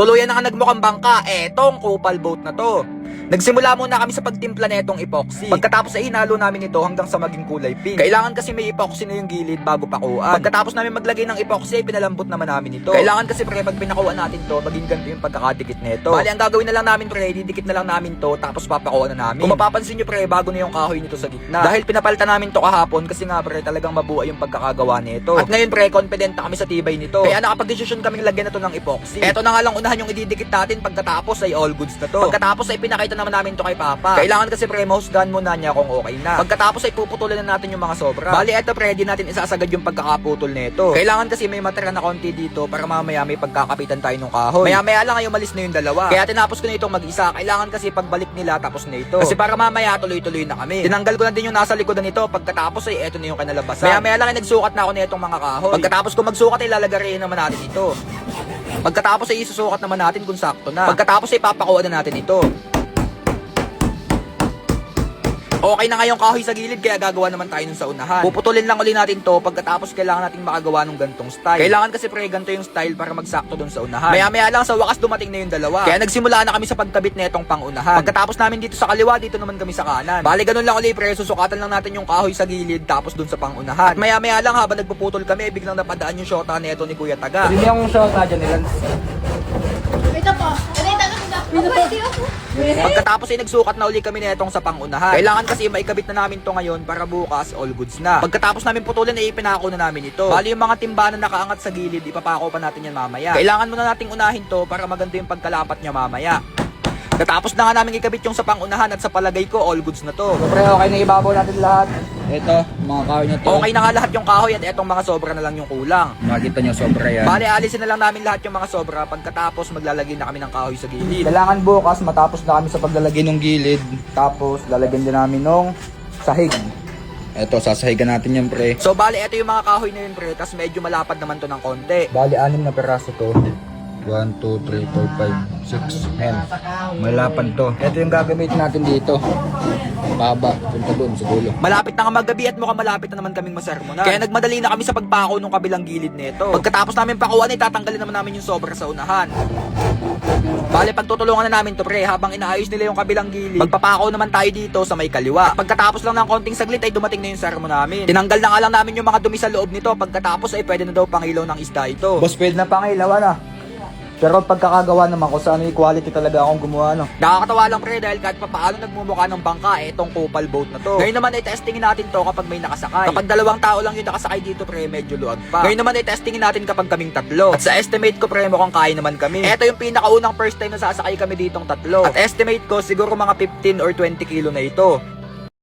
Tuluyan na nga nagmukhang bangka, etong kupal boat na to. Nagsimula muna kami sa pagtimpla netong epoxy. Pagkatapos ay hinalo namin ito hanggang sa maging kulay pink. Kailangan kasi may epoxy na yung gilid bago pakuan. Pagkatapos namin maglagay ng epoxy ay pinalambot naman namin ito. Kailangan kasi pre pag pinakuan natin to, maging ganito yung pagkakadikit nito. Bali ang gagawin na lang namin pre, didikit na lang namin to tapos papakuan na namin. Kung mapapansin nyo pre, bago na yung kahoy nito sa gitna. Dahil pinapalitan namin to kahapon kasi nga pre talagang mabuhay yung pagkakagawa nito. At ngayon pre, confident na kami sa tibay nito. Kaya nakapag-desisyon kaming lagyan na to ng epoxy. Eto na nga lang unahan yung ididikit natin, pagkatapos ay all goods na to. Pagkatapos ay pinakita naman namin to kay Papa. Kailangan kasi pre, mahusgahan muna niya kung okay na. Pagkatapos ay puputulan na natin yung mga sobra. Bali eto pre, di natin isasagad yung pagkakaputol nito. Kailangan kasi may matira na konti dito para mamaya may pagkakapitan tayo ng kahoy. Maya lang ay umalis na yung dalawa. Kaya tinapos ko na itong mag-isa. Kailangan kasi pagbalik nila tapos na ito. Kasi para mamaya tuloy-tuloy na kami. Tinanggal ko na din yung nasa likodan nito. Pagkatapos ay eto na yung kinalabasan. Maya lang ay nagsukat na ako na itong mga kahoy. Pagkatapos ko magsukat ay lalagarin naman natin ito. Pagkatapos ay isusukat naman natin kung sakto na. Pagkatapos ay papakuha na natin ito. Okay na ngayong kahoy sa gilid kaya gagawa naman tayo nun sa unahan. Puputulin lang uli natin to pagkatapos kailangan nating makagawa ng gantong style. Kailangan kasi pre ganito yung style para magsakto dun sa unahan. Maya lang sa wakas dumating na yung dalawa. Kaya nagsimula na kami sa pagkabit na itong pangunahan. Pagkatapos namin dito sa kaliwa, dito naman kami sa kanan. Bali ganun lang uli pre, susukatan lang natin yung kahoy sa gilid tapos dun sa pangunahan. At maya lang habang nagpuputol kami, biglang napadaan yung shota nito ni Kuya Taga. Hindi yung shota dyan nila. Ito po. Pagkatapos ay nagsukat na uli kami netong sa pangunahan. Kailangan kasi maikabit na namin to ngayon para bukas all goods na. Pagkatapos namin putulin ay ipinako na namin ito. Bali yung mga timba na nakaangat sa gilid, ipapako pa natin yan mamaya. Kailangan muna nating unahin to para maganda yung pagkalapat niya mamaya. Katapos na nga namin ikabit yung sa pangunahan at sa palagay ko all goods na to. So pre, okay na ibabaw natin lahat. Ito, mga kahoy na to. Okay na nga lahat yung kahoy at etong mga sobra na lang yung kulang. Makikita nyo sobra yan. Bali alisin na lang namin lahat yung mga sobra pagkatapos maglalagay na kami ng kahoy sa gilid. Kailangan bukas matapos na kami sa paglalagay ng gilid. Tapos lalagyan din namin ng sahig. Ito, sasahigan natin yan pre. So bali eto yung mga kahoy na yun pre, tas medyo malapad naman to ng konti. Bali, 6 na peraso to. 1, 2, 3, 4, 5, 6, 10. Malapad to. Ito yung gagamitin natin dito. Baba, punta dun sa dulo. Malapit na nga maggabi at mukhang malapit na naman kaming masermonan. Kaya nagmadali na kami sa pagpako ng kabilang gilid nito. Pagkatapos namin pakuan ay tatanggalin naman namin yung sobra sa unahan. Bale pagtutulungan na namin to pre, habang inaayos nila yung kabilang gilid, magpapako naman tayo dito sa may kaliwa. At pagkatapos lang ng konting saglit ay dumating na yung sermon namin. Tinanggal na nga lang namin yung mga dumi sa loob nito. Pagkatapos ay pwede na daw pangilaw ng isda ito. Boss, pwede na pangilawan ah. Pero pagkakagawa naman ko sa ano yung quality talaga akong gumawa no. Nakakatawa lang pre dahil kahit papaano nagmumukha ng bangka etong kupal boat na to. Ngayon naman ay testingin natin to kapag may nakasakay. Kapag 2 tao lang yung nakasakay dito pre, medyo luwag pa. Ngayon naman ay testingin natin kapag kaming 3. At sa estimate ko pre, mukhang kaya naman kami. Ito yung pinakaunang first time na sasakay kami ditong 3. At estimate ko siguro mga 15 or 20 kilo na ito.